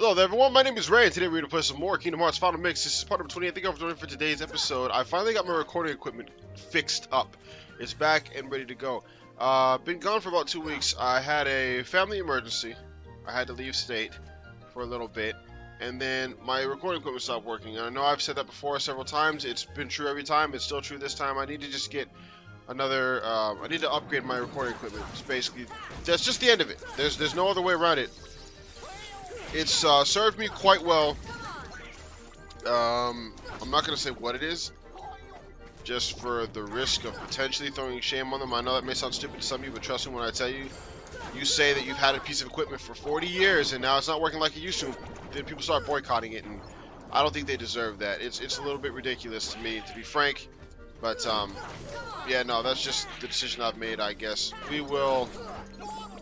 Hello there everyone, my name is Ray and today we're going to play some more Kingdom Hearts Final Mix. This is part number 28. Thank you for joining for today's episode. I finally got my recording equipment fixed up. It's back and ready to go. Been gone for about 2 weeks. I had a family emergency. I had to leave state for a little bit. And then my recording equipment stopped working. And I know I've said that before several times. It's been true every time. It's still true this time. I need to just get another, I need to upgrade my recording equipment. It's basically, that's just the end of it. There's no other way around it. It's served me quite well. I'm not going to say what it is, just for the risk of potentially throwing shame on them. I know that may sound stupid to some of you, but trust me when I tell you, you say that you've had a piece of equipment for 40 years and now it's not working like it used to, then people start boycotting it, and I don't think they deserve that. It's a little bit ridiculous to me, to be frank, but yeah, no, that's just the decision I've made, I guess. We'll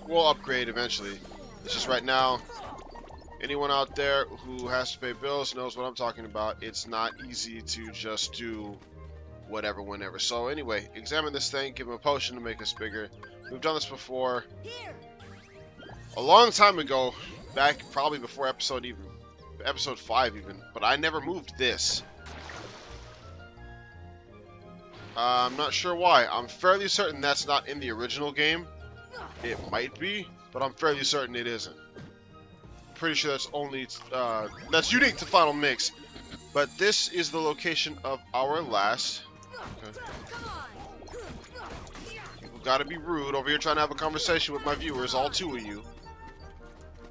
upgrade eventually. It's just right now, anyone out there who has to pay bills knows what I'm talking about. It's not easy to just do whatever, whenever. So anyway, examine this thing, give him a potion to make us bigger. We've done this before. A long time ago, back probably before episode 5 even, but I never moved this. I'm not sure why. I'm fairly certain that's not in the original game. It might be, but I'm fairly certain it isn't. Pretty sure that's only that's unique to Final Mix. But this is the location of our last. Okay. People gotta be rude over here trying to have a conversation with my viewers, all two of you.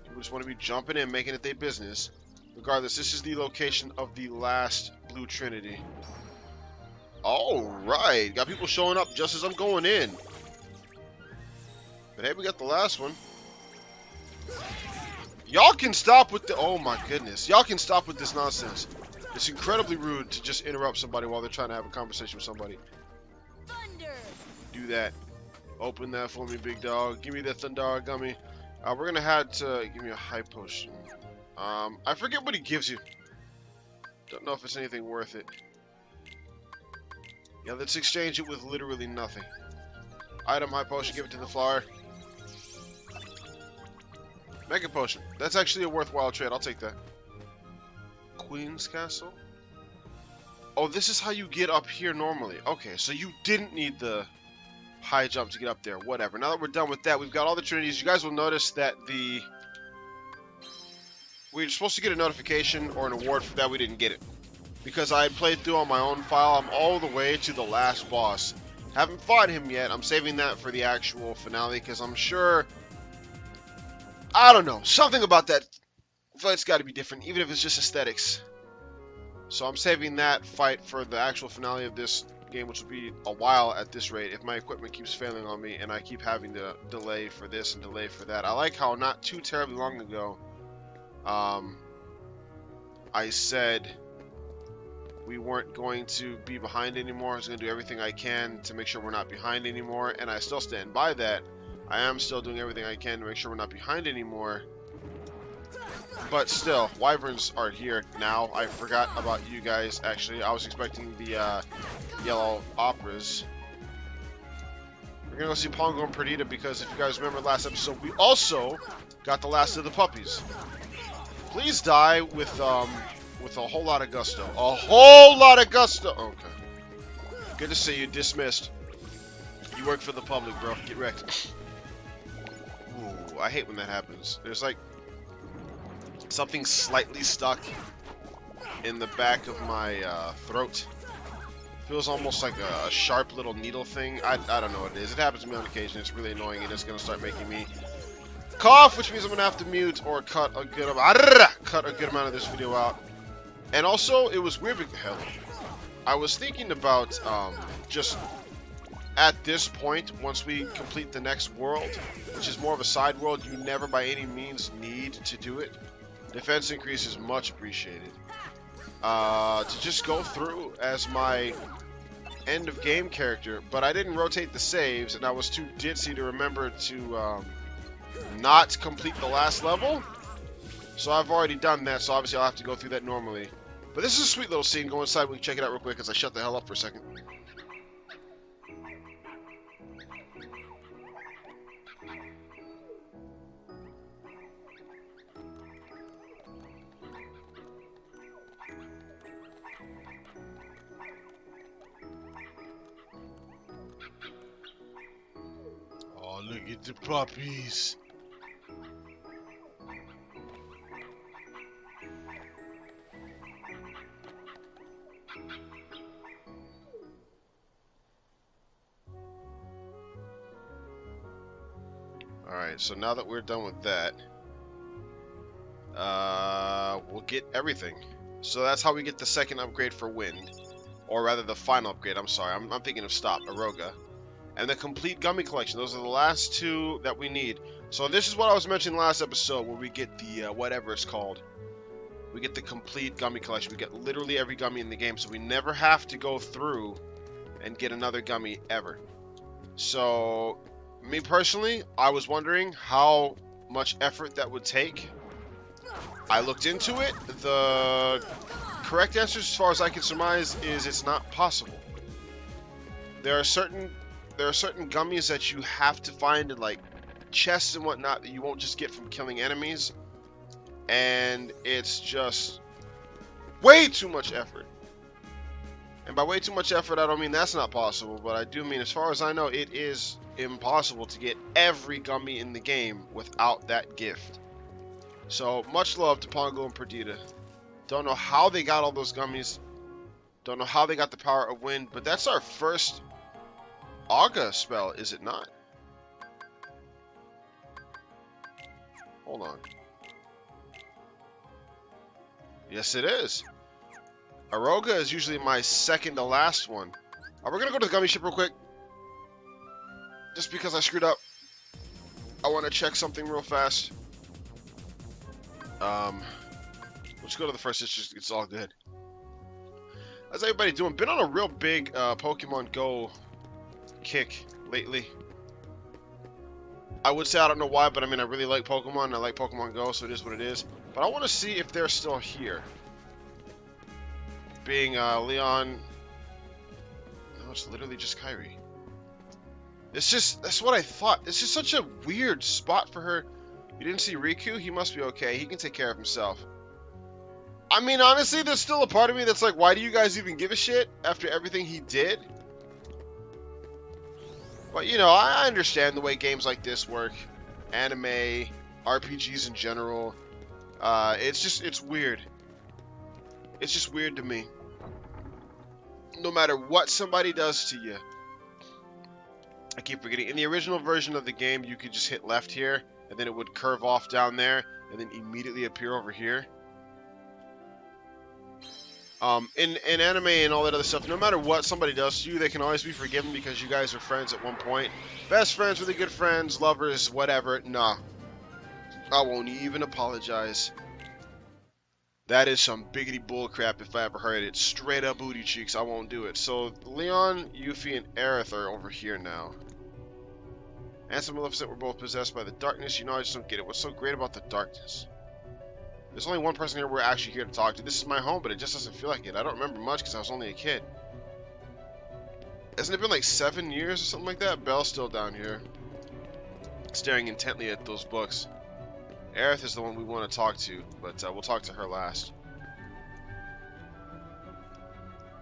People just want to be jumping in, making it their business. Regardless, this is the location of the last Blue Trinity. Alright, got people showing up just as I'm going in. But hey, we got the last one. Y'all can stop with the, oh my goodness. Y'all can stop with this nonsense. It's incredibly rude to just interrupt somebody while they're trying to have a conversation with somebody. Thunder. Do that. Open that for me, big dog. Give me that Thunder gummy. We're gonna have to give me a high potion. I forget what he gives you. Don't know if it's anything worth it. Yeah, let's exchange it with literally nothing. Item, high potion, give it to the flower. Mega potion. That's actually a worthwhile trade. I'll take that. Queen's Castle? Oh, this is how you get up here normally. Okay, so you didn't need the high jump to get up there. Whatever. Now that we're done with that, we've got all the trinities. You guys will notice that we're supposed to get a notification or an award for that. We didn't get it because I had played through on my own file. I'm all the way to the last boss. Haven't fought him yet. I'm saving that for the actual finale because I'm sure, I don't know, something about that fight's got to be different, even if it's just aesthetics. So I'm saving that fight for the actual finale of this game, which will be a while at this rate if my equipment keeps failing on me and I keep having to delay for this and delay for that. I like how not too terribly long ago, I said we weren't going to be behind anymore. I was going to do everything I can to make sure we're not behind anymore, and I still stand by that. I am still doing everything I can to make sure we're not behind anymore. But still, wyverns are here now. I forgot about you guys, actually. I was expecting the yellow operas. We're going to go see Pongo and Perdita because if you guys remember last episode, we also got the last of the puppies. Please die with a whole lot of gusto. A whole lot of gusto! Okay. Good to see you. Dismissed. You work for the public, bro. Get wrecked. Ooh, I hate when that happens. There's like something slightly stuck in the back of my throat. Feels almost like a sharp little needle thing. I don't know what it is. It happens to me on occasion. It's really annoying and it's going to start making me cough, which means I'm going to have to mute or cut a good amount of this video out. And also, it was weird because, hell, I was thinking about just at this point, once we complete the next world, which is more of a side world, you never by any means need to do it. Defense increase is much appreciated. To just go through as my end of game character, but I didn't rotate the saves, and I was too ditzy to remember to not complete the last level. So I've already done that, so obviously I'll have to go through that normally. But this is a sweet little scene. Go inside, we can check it out real quick as I shut the hell up for a second. Get the puppies. Alright, so now that we're done with that, we'll get everything. So that's how we get the second upgrade for Wind. Or rather, the final upgrade, I'm sorry. I'm thinking of Stop, Aroga. And the complete gummy collection. Those are the last two that we need. So this is what I was mentioning last episode, where we get the, whatever it's called. We get the complete gummy collection. We get literally every gummy in the game, so we never have to go through and get another gummy ever. So, me personally, I was wondering how much effort that would take. I looked into it. The correct answer, as far as I can surmise, is it's not possible. There are certain gummies that you have to find in like chests and whatnot that you won't just get from killing enemies, and it's just way too much effort. And by way too much effort, I don't mean that's not possible, but I do mean, as far as I know, it is impossible to get every gummy in the game without that gift. So much love to Pongo and Perdita. Don't know how they got all those gummies. Don't know how they got the power of Wind, but that's our first Auga spell, is it not? Hold on. Yes, it is. Aroga is usually my second to last one. We're gonna go to the gummy ship real quick. Just because I screwed up. I want to check something real fast. Let's go to the first. It's all good. How's everybody doing? Been on a real big Pokemon Go kick lately. I would say I don't know why, but I mean I really like Pokemon. I like Pokemon Go, so it is what it is. But I want to see if they're still here. Being Leon. No, it's literally just Kyrie. It's just, that's what I thought. It's just such a weird spot for her. You didn't see Riku? He must be okay. He can take care of himself. I mean, honestly, there's still a part of me that's like, why do you guys even give a shit after everything he did? But, you know, I understand the way games like this work. Anime, RPGs in general. It's weird. It's just weird to me. No matter what somebody does to you. I keep forgetting. In the original version of the game, you could just hit left here, and then it would curve off down there, and then immediately appear over here. In anime and all that other stuff, no matter what somebody does to you, they can always be forgiven because you guys are friends at one point. Best friends, really good friends, lovers, whatever. Nah. I won't even apologize. That is some biggity bullcrap if I ever heard it. Straight up booty cheeks, I won't do it. So, Leon, Yuffie, and Aerith are over here now. Ansem and Maleficent were both possessed by the darkness. You know, I just don't get it. What's so great about the darkness? There's only one person here we're actually here to talk to. This is my home, but it just doesn't feel like it. I don't remember much because I was only a kid. Hasn't it been like 7 years or something like that? Belle's still down here, staring intently at those books. Aerith is the one we want to talk to, but we'll talk to her last.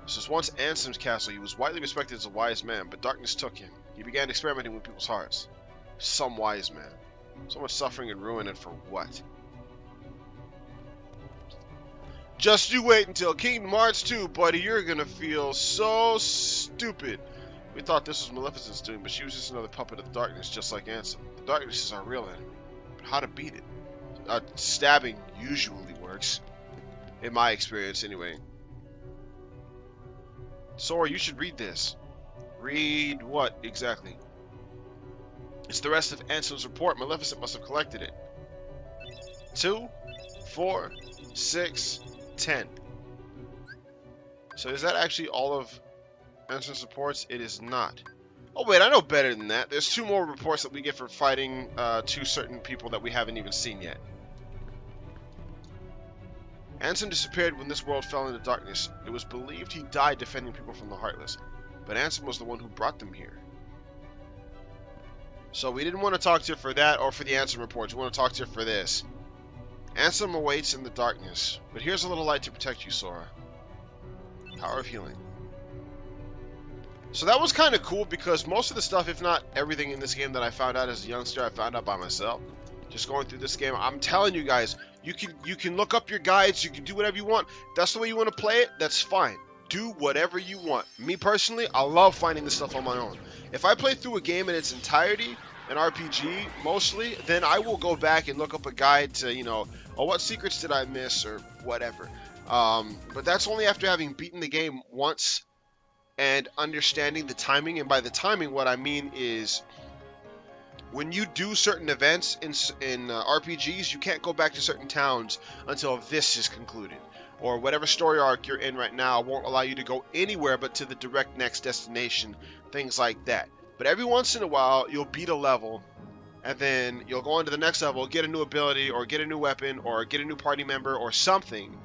This was once Ansem's castle. He was widely respected as a wise man, but darkness took him. He began experimenting with people's hearts. Some wise man. So much suffering and ruin, and for what? Just you wait until Kingdom Hearts 2, buddy. You're gonna feel so stupid. We thought this was Maleficent's doing, but she was just another puppet of the darkness, just like Ansem. The darkness is our real enemy. But how to beat it? Stabbing usually works. In my experience, anyway. Sora, you should read this. Read what, exactly? It's the rest of Ansem's report. Maleficent must have collected it. 2, 4, 6, 10. So is that actually all of Ansem's reports? It is not. Oh wait, I know better than that. There's 2 more reports that we get for fighting 2 certain people that we haven't even seen yet. Ansem disappeared when this world fell into darkness. It was believed he died defending people from the Heartless, but Ansem was the one who brought them here. So we didn't want to talk to her for that or for the Ansem reports. We want to talk to her for this. Ansem awaits in the darkness, but here's a little light to protect you, Sora. Power of healing. So that was kind of cool because most of the stuff, if not everything in this game that I found out as a youngster, I found out by myself. Just going through this game, I'm telling you guys, you can look up your guides, you can do whatever you want. If that's the way you want to play it, that's fine. Do whatever you want. Me personally, I love finding this stuff on my own. If I play through a game in its entirety, an RPG mostly, then I will go back and look up a guide to, you know, oh, what secrets did I miss or whatever. But that's only after having beaten the game once and understanding the timing. And by the timing, what I mean is when you do certain events in RPGs, you can't go back to certain towns until this is concluded. Or whatever story arc you're in right now won't allow you to go anywhere but to the direct next destination, things like that. But every once in a while, you'll beat a level, and then you'll go on to the next level, get a new ability, or get a new weapon, or get a new party member, or something,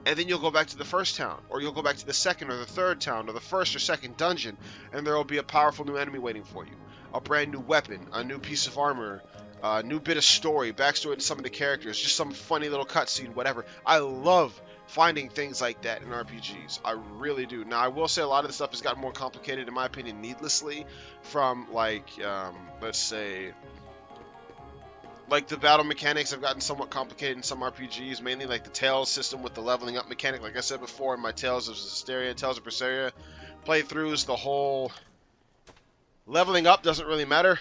and then you'll go back to the first town, or you'll go back to the second or the third town, or the first or second dungeon, and there will be a powerful new enemy waiting for you. A brand new weapon, a new piece of armor, a new bit of story, backstory to some of the characters, just some funny little cutscene, whatever. I love finding things like that in RPGs. I really do. Now, I will say a lot of the stuff has gotten more complicated, in my opinion, needlessly, from, like, let's say, like, the battle mechanics have gotten somewhat complicated in some RPGs, mainly, like, the Tales system with the leveling up mechanic. Like I said before, in my Tales of Zestiria, Tales of Berseria playthroughs, the whole leveling up doesn't really matter.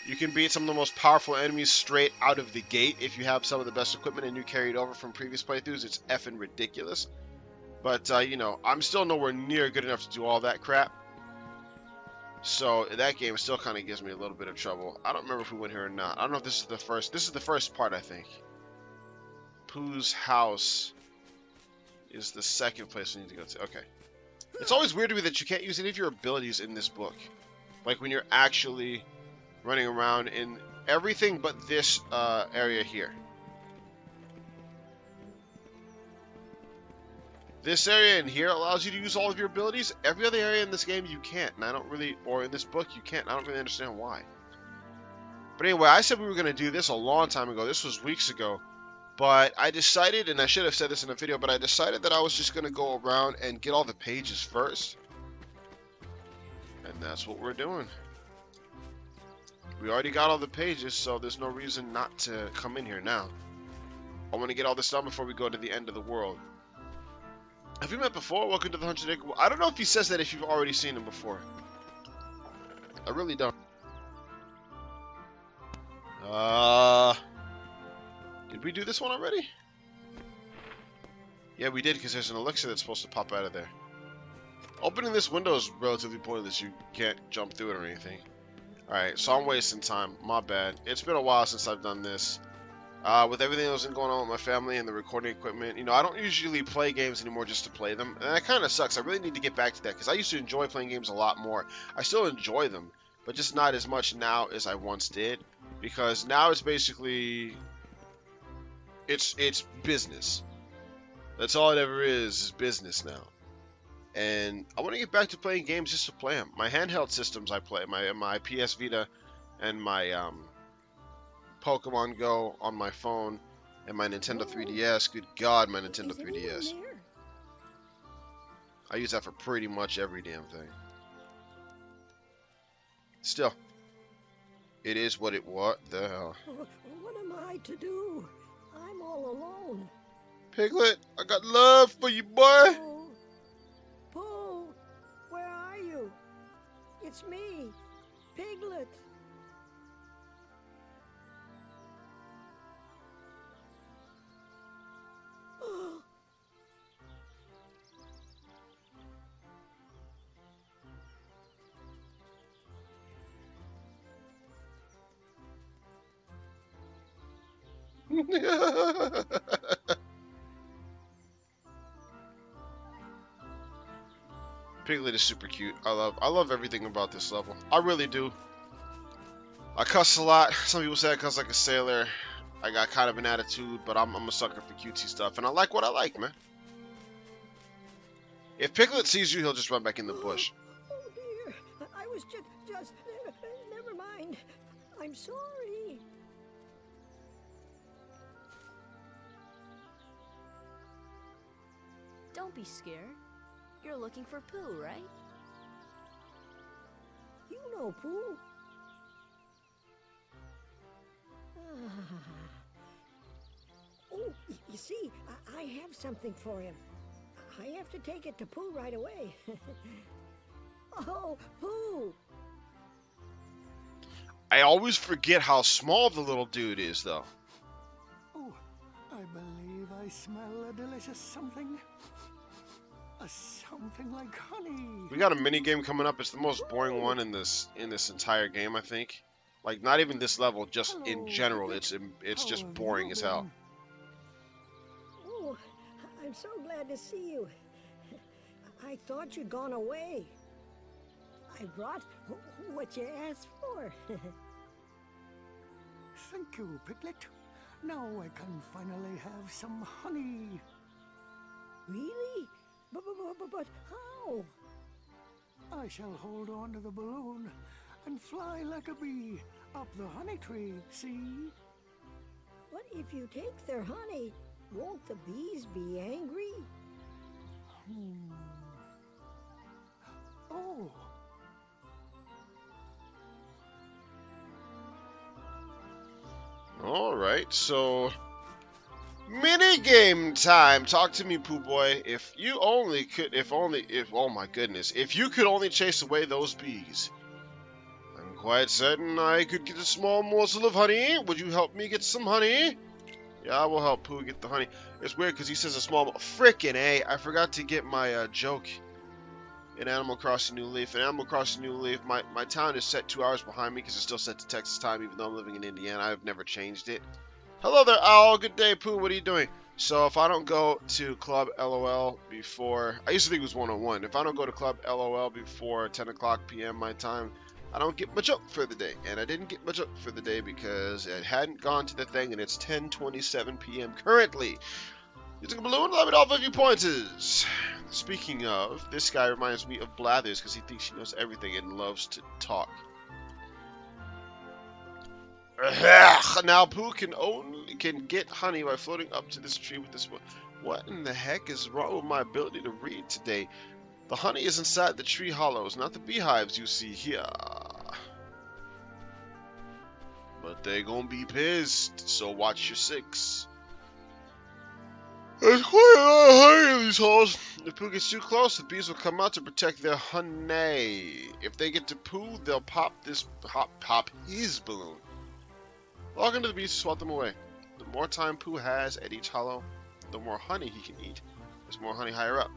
You can beat some of the most powerful enemies straight out of the gate if you have some of the best equipment and you carry it over from previous playthroughs. It's effing ridiculous. But, you know, I'm still nowhere near good enough to do all that crap. So, that game still kind of gives me a little bit of trouble. I don't remember if we went here or not. I don't know if this is the first. This is the first part, I think. Pooh's house is the second place we need to go to. Okay. It's always weird to me that you can't use any of your abilities in this book. Like, when you're actually running around in everything but this area here. This area in here allows you to use all of your abilities. Every other area in this game you can't, and I don't really, or in this book you can't. I don't really understand why. But anyway, I said we were going to do this a long time ago. This was weeks ago. But I decided, and I should have said this in a video, but I decided that I was just going to go around and get all the pages first. And that's what we're doing. We already got all the pages, so there's no reason not to come in here now. I want to get all this done before we go to the end of the world. Have you met before? Welcome to the 100 Acre. I don't know if he says that if you've already seen him before. I really don't. Did we do this one already? Yeah, we did, because there's an elixir that's supposed to pop out of there. Opening this window is relatively pointless. You can't jump through it or anything. Alright, so I'm wasting time. My bad. It's been a while since I've done this. With everything that was going on with my family and the recording equipment, you know, I don't usually play games anymore just to play them. And that kind of sucks. I really need to get back to that, because I used to enjoy playing games a lot more. I still enjoy them, but just not as much now as I once did. Because now it's basically... It's business. That's all it ever is business now. And I want to get back to playing games just to play them. My handheld systems I play, my PS Vita and my Pokemon Go on my phone and my Nintendo 3DS. Good God, my Nintendo 3DS. I use that for pretty much every damn thing. Still, it is what the hell. What am I to do? I'm all alone. Piglet, I got love for you, boy. Oh. Pooh, where are you? It's me, Piglet. Piglet is super cute. I love everything about this level. I really do. I cuss a lot. Some people say I cuss like a sailor. I got kind of an attitude, but I'm a sucker for cutesy stuff, and I like what I like, man. If Piglet sees you, he'll just run back in the bush. Oh dear, I was just never mind. I'm sorry. Don't be scared. You're looking for Pooh, right? you know, Pooh? Oh, you see, I have something for him. I have to take it to Pooh right away. Oh, Pooh! I always forget how small the little dude is, though. Oh, I believe I smell a delicious something. A something like honey. We got a mini game coming up. It's the most boring one in this entire game, I think. Like, not even this level, just in general, it's just boring as hell. Oh, I'm so glad to see you. I thought you'd gone away. I brought what you asked for. Thank you, Piglet. Now I can finally have some honey. Really? But how? I shall hold on to the balloon and fly like a bee up the honey tree, see? What if you take their honey? Won't the bees be angry? Oh. Alright, so... mini game time! Talk to me, Pooh Boy. If you only could... oh my goodness. If you could only chase away those bees, I'm quite certain I could get a small morsel of honey. Would you help me get some honey? Yeah, I will help Pooh get the honey. It's weird because he says a small... frickin' A! I forgot to get my joke in Animal Crossing New Leaf. In Animal Crossing New Leaf, my town is set 2 hours behind me because it's still set to Texas time, even though I'm living in Indiana. I've never changed it. Hello there, Owl. Good day, Pooh. What are you doing? So if I don't go to Club LOL before... I used to think it was 101. If I don't go to Club LOL before 10 o'clock p.m. my time, I don't get much up for the day. And I didn't get much up for the day because it hadn't gone to the thing, and it's 10:27 p.m. currently. Using a balloon, let me know 50 pointers. Speaking of, this guy reminds me of Blathers because he thinks he knows everything and loves to talk. Now Pooh can get honey by floating up to this tree with this. What in the heck is wrong with my ability to read today? The honey is inside the tree hollows, not the beehives you see here. But they gonna be pissed, so watch your six. There's quite a lot of honey in these holes. If Pooh gets too close, the bees will come out to protect their honey. If they get to Pooh, they'll pop his balloon. Log into the bees to swat them away. The more time Pooh has at each hollow, the more honey he can eat. There's more honey higher up.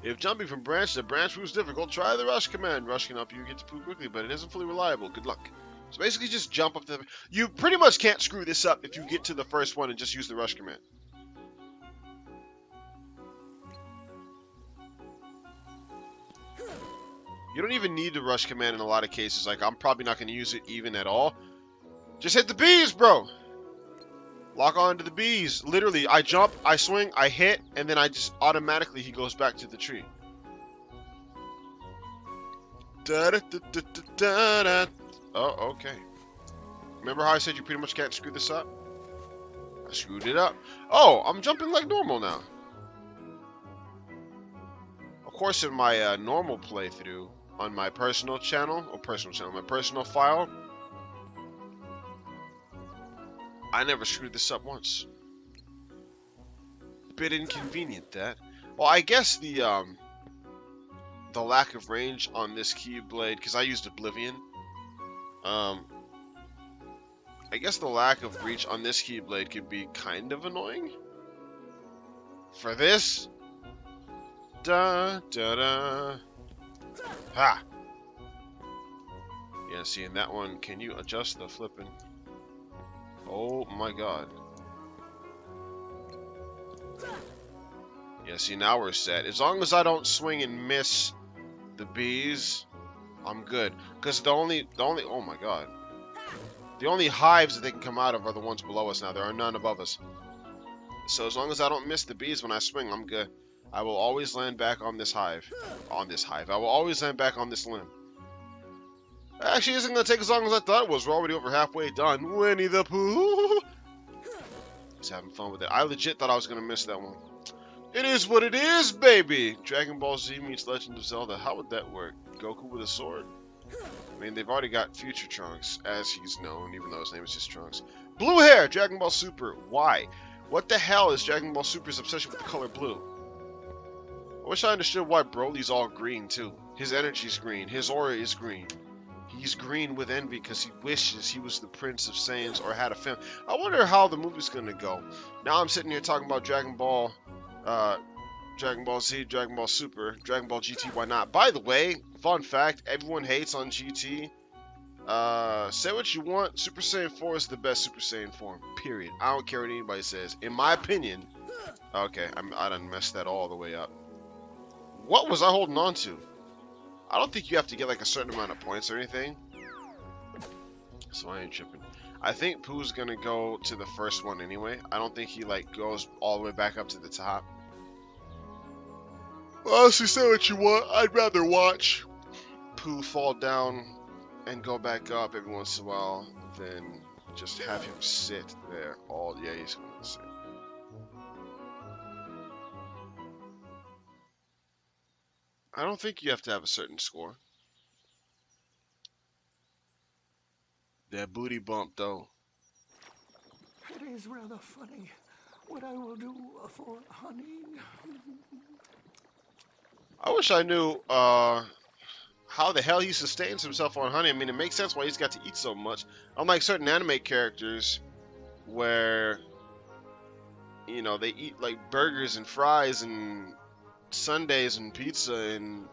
If jumping from branch to branch proves difficult, try the rush command. Rush can help you get to Pooh quickly, but it isn't fully reliable. Good luck. So basically just jump up to the... You pretty much can't screw this up if you get to the first one and just use the rush command. You don't even need the rush command in a lot of cases. Like, I'm probably not going to use it even at all. Just hit the bees, bro! Lock on to the bees. Literally, I jump, I swing, I hit, and then I just automatically he goes back to the tree. Da-da-da-da-da-da. Oh, okay. Remember how I said you pretty much can't screw this up? I screwed it up. Oh, I'm jumping like normal now. Of course, in my normal playthrough, on my personal channel, my personal file, I never screwed this up once. Bit inconvenient, that. Well, I guess the lack of range on this Keyblade, because I used Oblivion, I guess the lack of reach on this Keyblade could be kind of annoying. For this, da da da, ha. Yeah, see, in that one, can you adjust the flipping? Oh my god. Yeah, see, now we're set. As long as I don't swing and miss the bees, I'm good. Because the only, oh my god. The only hives that they can come out of are the ones below us now. There are none above us. So as long as I don't miss the bees when I swing, I'm good. I will always land back on this hive. I will always land back on this limb. Actually, isn't going to take as long as I thought it was. We're already over halfway done. Winnie the Pooh! Just having fun with it. I legit thought I was going to miss that one. It is what it is, baby! Dragon Ball Z meets Legend of Zelda. How would that work? Goku with a sword? I mean, they've already got Future Trunks, as he's known, even though his name is just Trunks. Blue hair! Dragon Ball Super. Why? What the hell is Dragon Ball Super's obsession with the color blue? I wish I understood why Broly's all green, too. His energy's green. His aura is green. He's green with envy because he wishes he was the Prince of Saiyans or had a family. I wonder how the movie's gonna go. Now I'm sitting here talking about Dragon Ball Z, Dragon Ball Super, Dragon Ball GT, why not? By the way, fun fact, everyone hates on GT. Say what you want, Super Saiyan 4 is the best Super Saiyan form, period. I don't care what anybody says. In my opinion, okay, I done messed that all the way up. What was I holding on to? I don't think you have to get like a certain amount of points or anything. So I ain't tripping. I think Pooh's gonna go to the first one anyway. I don't think he like goes all the way back up to the top. Honestly, say what you want. I'd rather watch Pooh fall down and go back up every once in a while than just have him sit there all. Yeah, he's gonna sit. I don't think you have to have a certain score. That booty bump, though. It is rather funny what I will do for honey. I wish I knew how the hell he sustains himself on honey. I mean, it makes sense why he's got to eat so much. Unlike certain anime characters where, you know, they eat like burgers and fries and sundaes and pizza and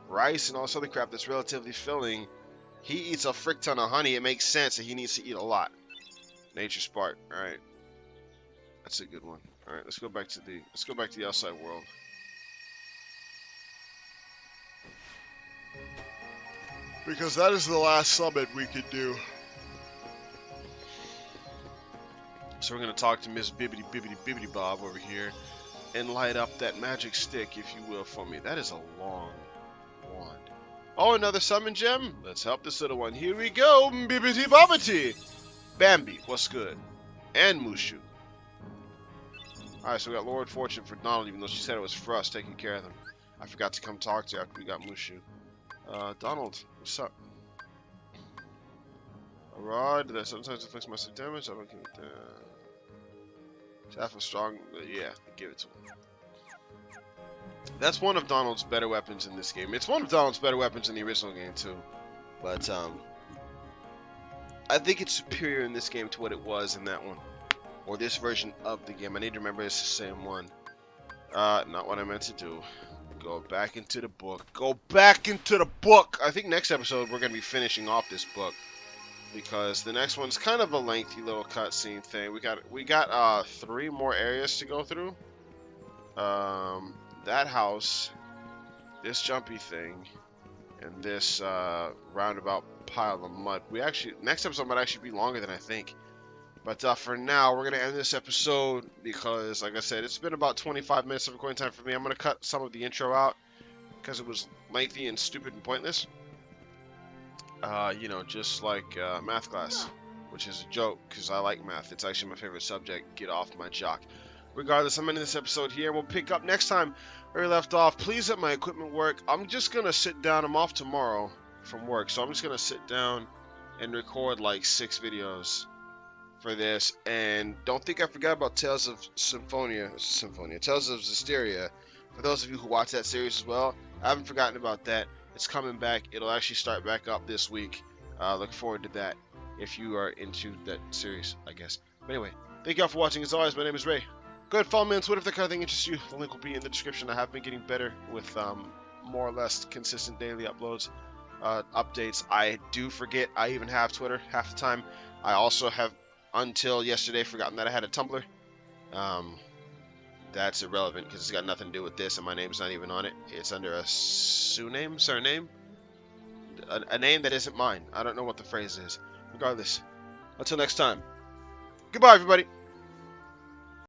rice and all this other crap that's relatively filling. He eats a frick ton of honey. It makes sense that he needs to eat a lot. Nature Spark. All right, that's a good one. All right, let's go back to the outside world. Because that is the last summit we could do. So we're gonna talk to Miss Bibbidi Bob over here and light up that magic stick, if you will, for me. That is a long wand. Oh, another summon gem? Let's help this little one. Here we go, Bibbidi Bobbidi. Bambi, what's good? And Mushu. Alright, so we got Lord Fortune for Donald, even though she said it was for us taking care of them. I forgot to come talk to her after we got Mushu. Donald, what's up? A rod that sometimes inflicts massive damage. I don't give it Half a strong, yeah, give it to him. That's one of Donald's better weapons in this game. It's one of Donald's better weapons in the original game too, but I think it's superior in this game to what it was in that one, or this version of the game. I need to remember it's the same one. Not what I meant to do. Go back into the book. Go back into the book. I think next episode we're gonna be finishing off this book, because the next one's kind of a lengthy little cutscene thing. We got 3 more areas to go through. That house, this jumpy thing, and this roundabout pile of mud. Next episode might actually be longer than I think. But for now, we're gonna end this episode because, like I said, it's been about 25 minutes of recording time for me. I'm gonna cut some of the intro out because it was lengthy and stupid and pointless. You know, just like math class, which is a joke because I like math. It's actually my favorite subject. Get off my jock. Regardless, I'm ending this episode here. We'll pick up next time where we left off. Please let my equipment work. I'm just gonna sit down. I'm off tomorrow from work, so I'm just gonna sit down and record like 6 videos for this. And don't think I forgot about Tales of Symphonia, Tales of Zestiria. For those of you who watch that series as well, I haven't forgotten about that. It's coming back. It'll actually start back up this week. Look forward to that if you are into that series, I guess. But anyway, thank you all for watching. As always, my name is Ray. Go ahead, follow me on Twitter if that kind of thing interests you. The link will be in the description. I have been getting better with more or less consistent daily uploads, updates. I do forget I even have Twitter half the time. I also have, until yesterday, forgotten that I had a Tumblr. That's irrelevant because it's got nothing to do with this, and my name's not even on it. It's under a surname, a name that isn't mine. I don't know what the phrase is. Regardless, until next time, goodbye, everybody.